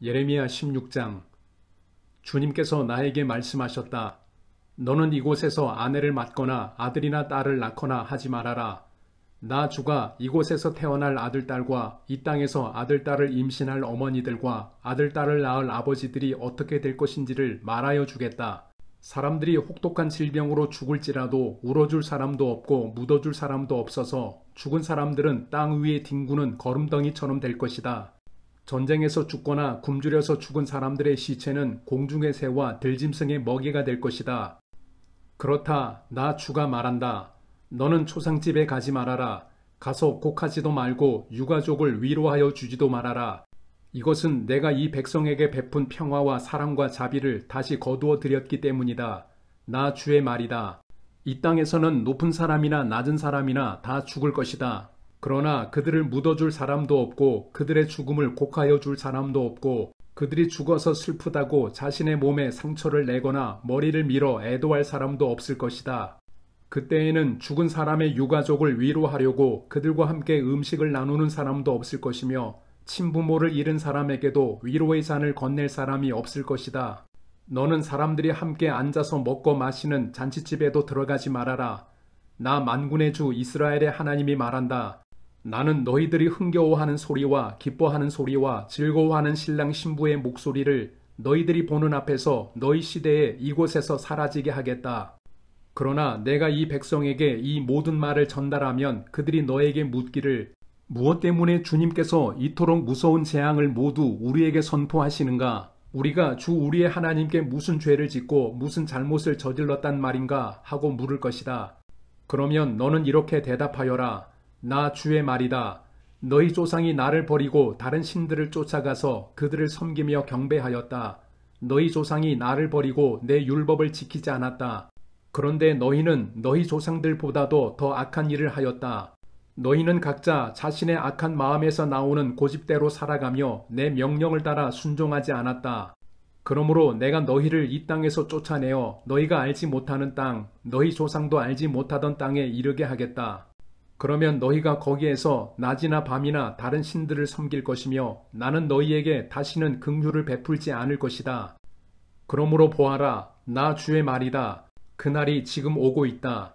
예레미야 16장. 주님께서 나에게 말씀하셨다. 너는 이곳에서 아내를 맡거나 아들이나 딸을 낳거나 하지 말아라. 나 주가 이곳에서 태어날 아들, 딸과 이 땅에서 아들, 딸을 임신할 어머니들과 아들, 딸을 낳을 아버지들이 어떻게 될 것인지를 말하여 주겠다. 사람들이 혹독한 질병으로 죽을지라도 울어줄 사람도 없고 묻어줄 사람도 없어서 죽은 사람들은 땅 위에 뒹구는 거름덩이처럼 될 것이다. 전쟁에서 죽거나 굶주려서 죽은 사람들의 시체는 공중의 새와 들짐승의 먹이가 될 것이다. 그렇다. 나 주가 말한다. 너는 초상집에 가지 말아라. 가서 곡하지도 말고 유가족을 위로하여 주지도 말아라. 이것은 내가 이 백성에게 베푼 평화와 사랑과 자비를 다시 거두어 드렸기 때문이다. 나 주의 말이다. 이 땅에서는 높은 사람이나 낮은 사람이나 다 죽을 것이다. 그러나 그들을 묻어줄 사람도 없고 그들의 죽음을 곡하여 줄 사람도 없고 그들이 죽어서 슬프다고 자신의 몸에 상처를 내거나 머리를 밀어 애도할 사람도 없을 것이다. 그때에는 죽은 사람의 유가족을 위로하려고 그들과 함께 음식을 나누는 사람도 없을 것이며 친부모를 잃은 사람에게도 위로의 잔을 건넬 사람이 없을 것이다. 너는 사람들이 함께 앉아서 먹고 마시는 잔치집에도 들어가지 말아라. 나 만군의 주 이스라엘의 하나님이 말한다. 나는 너희들이 흥겨워하는 소리와 기뻐하는 소리와 즐거워하는 신랑 신부의 목소리를 너희들이 보는 앞에서 너희 시대에 이곳에서 사라지게 하겠다. 그러나 내가 이 백성에게 이 모든 말을 전달하면 그들이 너에게 묻기를 무엇 때문에 주님께서 이토록 무서운 재앙을 모두 우리에게 선포하시는가? 우리가 주 우리의 하나님께 무슨 죄를 짓고 무슨 잘못을 저질렀단 말인가? 하고 물을 것이다. 그러면 너는 이렇게 대답하여라. 나 주의 말이다. 너희 조상이 나를 버리고 다른 신들을 쫓아가서 그들을 섬기며 경배하였다. 너희 조상이 나를 버리고 내 율법을 지키지 않았다. 그런데 너희는 너희 조상들보다도 더 악한 일을 하였다. 너희는 각자 자신의 악한 마음에서 나오는 고집대로 살아가며 내 명령을 따라 순종하지 않았다. 그러므로 내가 너희를 이 땅에서 쫓아내어 너희가 알지 못하는 땅, 너희 조상도 알지 못하던 땅에 이르게 하겠다. 그러면 너희가 거기에서 낮이나 밤이나 다른 신들을 섬길 것이며 나는 너희에게 다시는 긍휼을 베풀지 않을 것이다. 그러므로 보아라. 나 주의 말이다. 그날이 지금 오고 있다.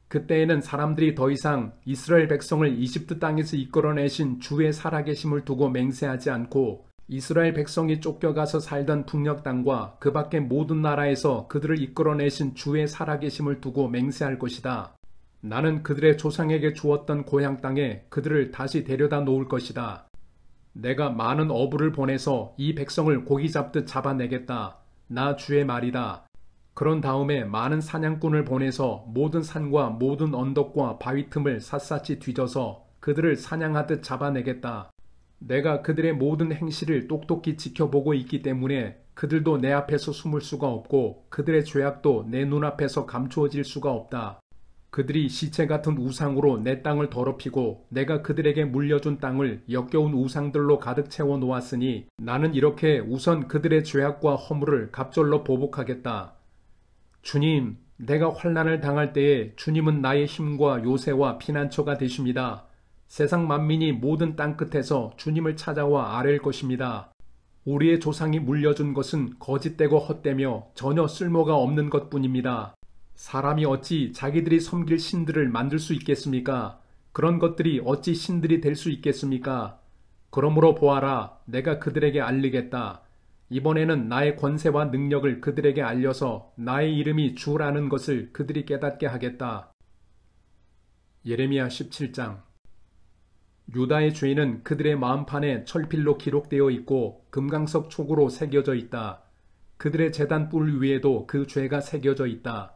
그때에는 사람들이 더 이상 이스라엘 백성을 이집트 땅에서 이끌어내신 주의 살아계심을 두고 맹세하지 않고 이스라엘 백성이 쫓겨가서 살던 북녘 땅과 그 밖의 모든 나라에서 그들을 이끌어내신 주의 살아계심을 두고 맹세할 것이다. 나는 그들의 조상에게 주었던 고향 땅에 그들을 다시 데려다 놓을 것이다. 내가 많은 어부를 보내서 이 백성을 고기 잡듯 잡아내겠다. 나 주의 말이다. 그런 다음에 많은 사냥꾼을 보내서 모든 산과 모든 언덕과 바위 틈을 샅샅이 뒤져서 그들을 사냥하듯 잡아내겠다. 내가 그들의 모든 행실을 똑똑히 지켜보고 있기 때문에 그들도 내 앞에서 숨을 수가 없고 그들의 죄악도 내 눈앞에서 감추어질 수가 없다. 그들이 시체 같은 우상으로 내 땅을 더럽히고 내가 그들에게 물려준 땅을 역겨운 우상들로 가득 채워 놓았으니 나는 이렇게 우선 그들의 죄악과 허물을 갑절로 보복하겠다. 주님, 내가 환난을 당할 때에 주님은 나의 힘과 요새와 피난처가 되십니다. 세상 만민이 모든 땅끝에서 주님을 찾아와 아뢰일 것입니다. 우리의 조상이 물려준 것은 거짓되고 헛되며 전혀 쓸모가 없는 것뿐입니다. 사람이 어찌 자기들이 섬길 신들을 만들 수 있겠습니까? 그런 것들이 어찌 신들이 될 수 있겠습니까? 그러므로 보아라. 내가 그들에게 알리겠다. 이번에는 나의 권세와 능력을 그들에게 알려서 나의 이름이 주라는 것을 그들이 깨닫게 하겠다. 예레미야 17장. 유다의 죄는 그들의 마음판에 철필로 기록되어 있고 금강석 촉으로 새겨져 있다. 그들의 제단 뿔 위에도 그 죄가 새겨져 있다.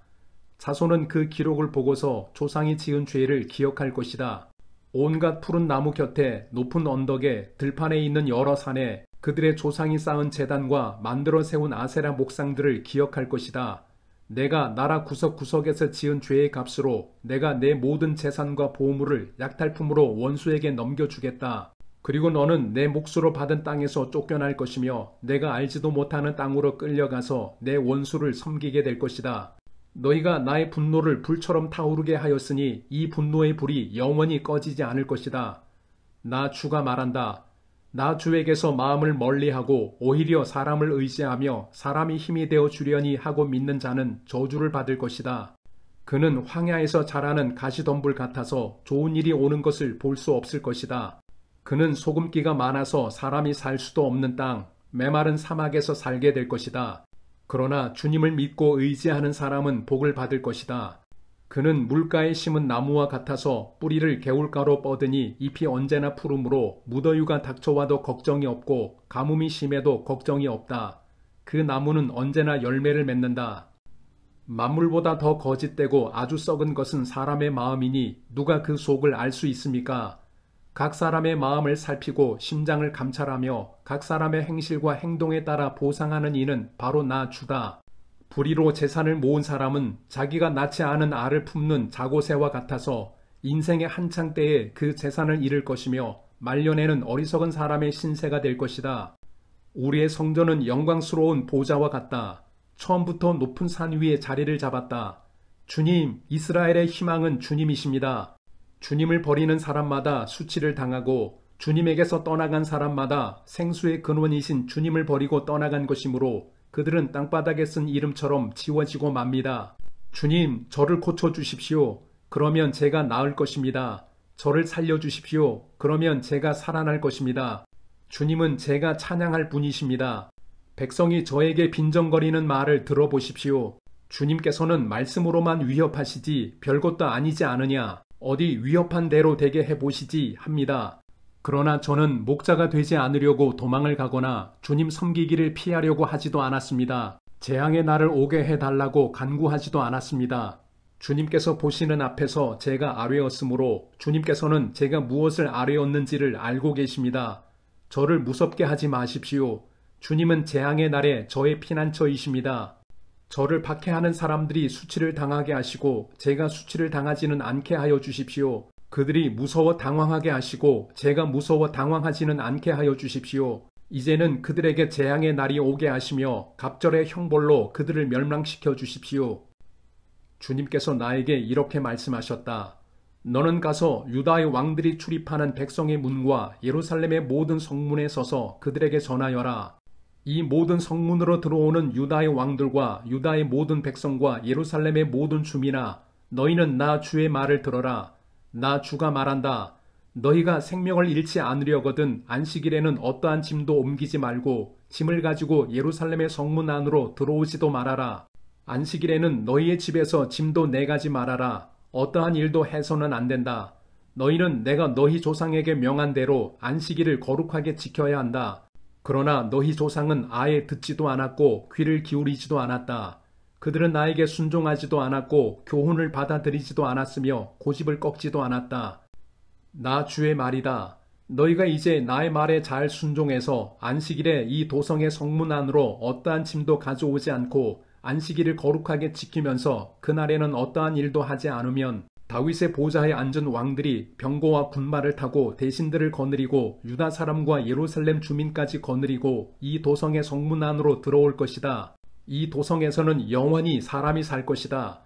자손은 그 기록을 보고서 조상이 지은 죄를 기억할 것이다. 온갖 푸른 나무 곁에 높은 언덕에 들판에 있는 여러 산에 그들의 조상이 쌓은 제단과 만들어 세운 아세라 목상들을 기억할 것이다. 내가 나라 구석구석에서 지은 죄의 값으로 내가 내 모든 재산과 보물을 약탈품으로 원수에게 넘겨주겠다. 그리고 너는 내 몫으로 받은 땅에서 쫓겨날 것이며 내가 알지도 못하는 땅으로 끌려가서 내 원수를 섬기게 될 것이다. 너희가 나의 분노를 불처럼 타오르게 하였으니 이 분노의 불이 영원히 꺼지지 않을 것이다. 나 주가 말한다. 나 주에게서 마음을 멀리하고 오히려 사람을 의지하며 사람이 힘이 되어 주려니 하고 믿는 자는 저주를 받을 것이다. 그는 황야에서 자라는 가시덤불 같아서 좋은 일이 오는 것을 볼 수 없을 것이다. 그는 소금기가 많아서 사람이 살 수도 없는 땅, 메마른 사막에서 살게 될 것이다. 그러나 주님을 믿고 의지하는 사람은 복을 받을 것이다. 그는 물가에 심은 나무와 같아서 뿌리를 개울가로 뻗으니 잎이 언제나 푸르므로 무더위가 닥쳐와도 걱정이 없고 가뭄이 심해도 걱정이 없다. 그 나무는 언제나 열매를 맺는다. 만물보다 더 거짓되고 아주 썩은 것은 사람의 마음이니 누가 그 속을 알 수 있습니까? 각 사람의 마음을 살피고 심장을 감찰하며 각 사람의 행실과 행동에 따라 보상하는 이는 바로 나 주다. 불의로 재산을 모은 사람은 자기가 낳지 않은 알을 품는 자고새와 같아서 인생의 한창 때에 그 재산을 잃을 것이며 말년에는 어리석은 사람의 신세가 될 것이다. 우리의 성전은 영광스러운 보좌와 같다. 처음부터 높은 산 위에 자리를 잡았다. 주님, 이스라엘의 희망은 주님이십니다. 주님을 버리는 사람마다 수치를 당하고 주님에게서 떠나간 사람마다 생수의 근원이신 주님을 버리고 떠나간 것이므로 그들은 땅바닥에 쓴 이름처럼 지워지고 맙니다. 주님, 저를 고쳐주십시오. 그러면 제가 나을 것입니다. 저를 살려주십시오. 그러면 제가 살아날 것입니다. 주님은 제가 찬양할 분이십니다. 백성이 저에게 빈정거리는 말을 들어보십시오. 주님께서는 말씀으로만 위협하시지 별것도 아니지 않으냐. 어디 위협한 대로 되게 해보시지 합니다. 그러나 저는 목자가 되지 않으려고 도망을 가거나 주님 섬기기를 피하려고 하지도 않았습니다. 재앙의 날을 오게 해달라고 간구하지도 않았습니다. 주님께서 보시는 앞에서 제가 아뢰었으므로 주님께서는 제가 무엇을 아뢰었는지를 알고 계십니다. 저를 무섭게 하지 마십시오. 주님은 재앙의 날에 저의 피난처이십니다. 저를 박해하는 사람들이 수치를 당하게 하시고 제가 수치를 당하지는 않게 하여 주십시오. 그들이 무서워 당황하게 하시고 제가 무서워 당황하지는 않게 하여 주십시오. 이제는 그들에게 재앙의 날이 오게 하시며 갑절의 형벌로 그들을 멸망시켜 주십시오. 주님께서 나에게 이렇게 말씀하셨다. 너는 가서 유다의 왕들이 출입하는 백성의 문과 예루살렘의 모든 성문에 서서 그들에게 전하여라. 이 모든 성문으로 들어오는 유다의 왕들과 유다의 모든 백성과 예루살렘의 모든 주민아, 너희는 나 주의 말을 들어라. 나 주가 말한다. 너희가 생명을 잃지 않으려거든 안식일에는 어떠한 짐도 옮기지 말고 짐을 가지고 예루살렘의 성문 안으로 들어오지도 말아라. 안식일에는 너희의 집에서 짐도 내가지 말아라. 어떠한 일도 해서는 안 된다. 너희는 내가 너희 조상에게 명한 대로 안식일을 거룩하게 지켜야 한다. 그러나 너희 조상은 아예 듣지도 않았고 귀를 기울이지도 않았다. 그들은 나에게 순종하지도 않았고 교훈을 받아들이지도 않았으며 고집을 꺾지도 않았다. 나 주의 말이다. 너희가 이제 나의 말에 잘 순종해서 안식일에 이 도성의 성문 안으로 어떠한 짐도 가져오지 않고 안식일을 거룩하게 지키면서 그날에는 어떠한 일도 하지 않으면 다윗의 보좌에 앉은 왕들이 병거와 군마를 타고 대신들을 거느리고 유다 사람과 예루살렘 주민까지 거느리고 이 도성의 성문 안으로 들어올 것이다. 이 도성에서는 영원히 사람이 살 것이다.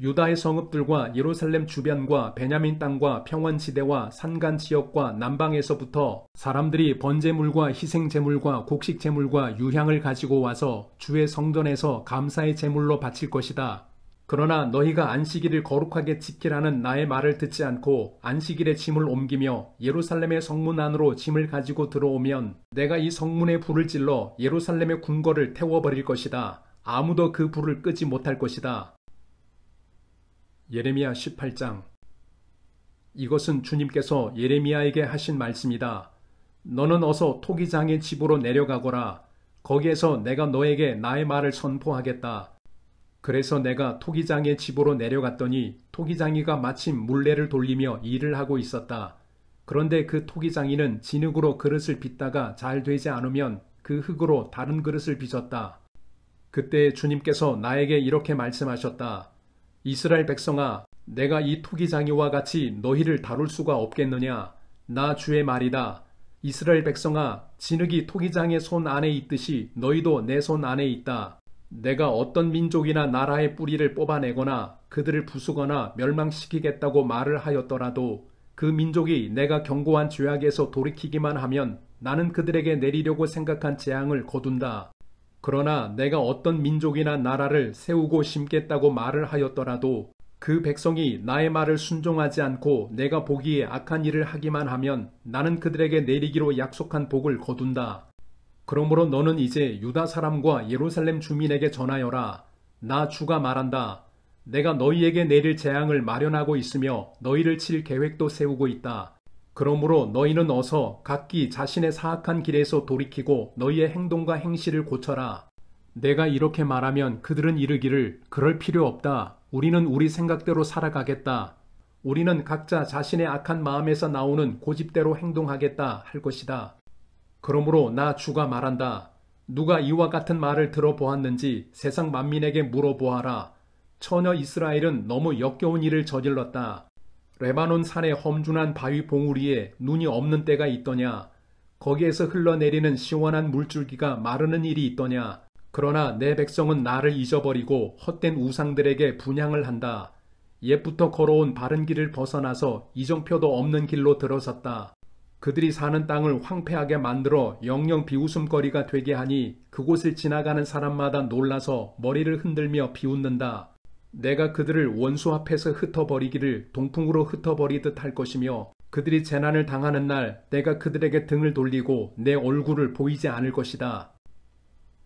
유다의 성읍들과 예루살렘 주변과 베냐민 땅과 평원지대와 산간 지역과 남방에서부터 사람들이 번제물과 희생제물과 곡식제물과 유향을 가지고 와서 주의 성전에서 감사의 제물로 바칠 것이다. 그러나 너희가 안식일을 거룩하게 지키라는 나의 말을 듣지 않고 안식일에 짐을 옮기며 예루살렘의 성문 안으로 짐을 가지고 들어오면 내가 이 성문에 불을 질러 예루살렘의 궁궐을 태워버릴 것이다. 아무도 그 불을 끄지 못할 것이다. 예레미야 18장. 이것은 주님께서 예레미야에게 하신 말씀이다. 너는 어서 토기장의 집으로 내려가거라. 거기에서 내가 너에게 나의 말을 선포하겠다. 그래서 내가 토기장의 집으로 내려갔더니 토기장이가 마침 물레를 돌리며 일을 하고 있었다. 그런데 그 토기장이는 진흙으로 그릇을 빚다가 잘 되지 않으면 그 흙으로 다른 그릇을 빚었다. 그때 주님께서 나에게 이렇게 말씀하셨다. 이스라엘 백성아, 내가 이 토기장이와 같이 너희를 다룰 수가 없겠느냐? 나 주의 말이다. 이스라엘 백성아, 진흙이 토기장의 손 안에 있듯이 너희도 내 손 안에 있다. 내가 어떤 민족이나 나라의 뿌리를 뽑아내거나 그들을 부수거나 멸망시키겠다고 말을 하였더라도 그 민족이 내가 경고한 죄악에서 돌이키기만 하면 나는 그들에게 내리려고 생각한 재앙을 거둔다. 그러나 내가 어떤 민족이나 나라를 세우고 심겠다고 말을 하였더라도 그 백성이 나의 말을 순종하지 않고 내가 보기에 악한 일을 하기만 하면 나는 그들에게 내리기로 약속한 복을 거둔다. 그러므로 너는 이제 유다 사람과 예루살렘 주민에게 전하여라. 나 주가 말한다. 내가 너희에게 내릴 재앙을 마련하고 있으며 너희를 칠 계획도 세우고 있다. 그러므로 너희는 어서 각기 자신의 사악한 길에서 돌이키고 너희의 행동과 행실을 고쳐라. 내가 이렇게 말하면 그들은 이르기를 그럴 필요 없다. 우리는 우리 생각대로 살아가겠다. 우리는 각자 자신의 악한 마음에서 나오는 고집대로 행동하겠다 할 것이다. 그러므로 나 주가 말한다. 누가 이와 같은 말을 들어보았는지 세상 만민에게 물어보아라. 처녀 이스라엘은 너무 역겨운 일을 저질렀다. 레바논 산의 험준한 바위 봉우리에 눈이 없는 때가 있더냐. 거기에서 흘러내리는 시원한 물줄기가 마르는 일이 있더냐. 그러나 내 백성은 나를 잊어버리고 헛된 우상들에게 분향을 한다. 옛부터 걸어온 바른 길을 벗어나서 이정표도 없는 길로 들어섰다. 그들이 사는 땅을 황폐하게 만들어 영영 비웃음거리가 되게 하니 그곳을 지나가는 사람마다 놀라서 머리를 흔들며 비웃는다. 내가 그들을 원수 앞에서 흩어버리기를 동풍으로 흩어버리듯 할 것이며 그들이 재난을 당하는 날 내가 그들에게 등을 돌리고 내 얼굴을 보이지 않을 것이다.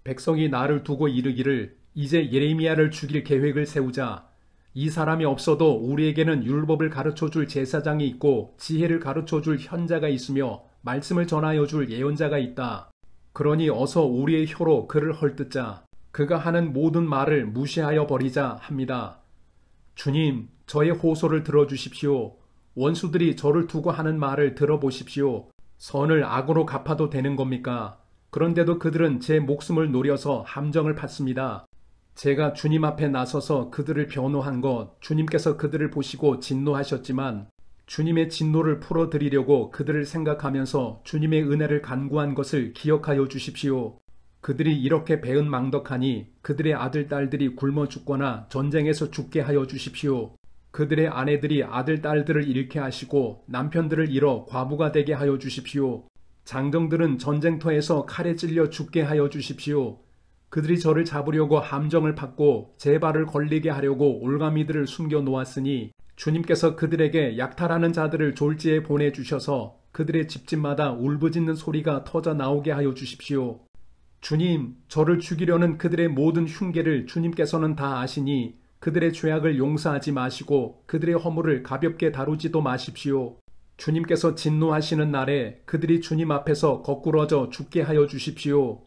백성이 나를 두고 이르기를 이제 예레미야를 죽일 계획을 세우자. 이 사람이 없어도 우리에게는 율법을 가르쳐줄 제사장이 있고 지혜를 가르쳐줄 현자가 있으며 말씀을 전하여 줄 예언자가 있다. 그러니 어서 우리의 혀로 그를 헐뜯자. 그가 하는 모든 말을 무시하여 버리자 합니다. 주님, 저의 호소를 들어주십시오. 원수들이 저를 두고 하는 말을 들어보십시오. 선을 악으로 갚아도 되는 겁니까? 그런데도 그들은 제 목숨을 노려서 함정을 팠습니다. 제가 주님 앞에 나서서 그들을 변호한 것, 주님께서 그들을 보시고 진노하셨지만 주님의 진노를 풀어드리려고 그들을 생각하면서 주님의 은혜를 간구한 것을 기억하여 주십시오. 그들이 이렇게 배은망덕하니 그들의 아들, 딸들이 굶어 죽거나 전쟁에서 죽게 하여 주십시오. 그들의 아내들이 아들, 딸들을 잃게 하시고 남편들을 잃어 과부가 되게 하여 주십시오. 장정들은 전쟁터에서 칼에 찔려 죽게 하여 주십시오. 그들이 저를 잡으려고 함정을 팠고 제 발을 걸리게 하려고 올가미들을 숨겨 놓았으니 주님께서 그들에게 약탈하는 자들을 졸지에 보내주셔서 그들의 집집마다 울부짖는 소리가 터져 나오게 하여 주십시오. 주님, 저를 죽이려는 그들의 모든 흉계를 주님께서는 다 아시니 그들의 죄악을 용서하지 마시고 그들의 허물을 가볍게 다루지도 마십시오. 주님께서 진노하시는 날에 그들이 주님 앞에서 거꾸러져 죽게 하여 주십시오.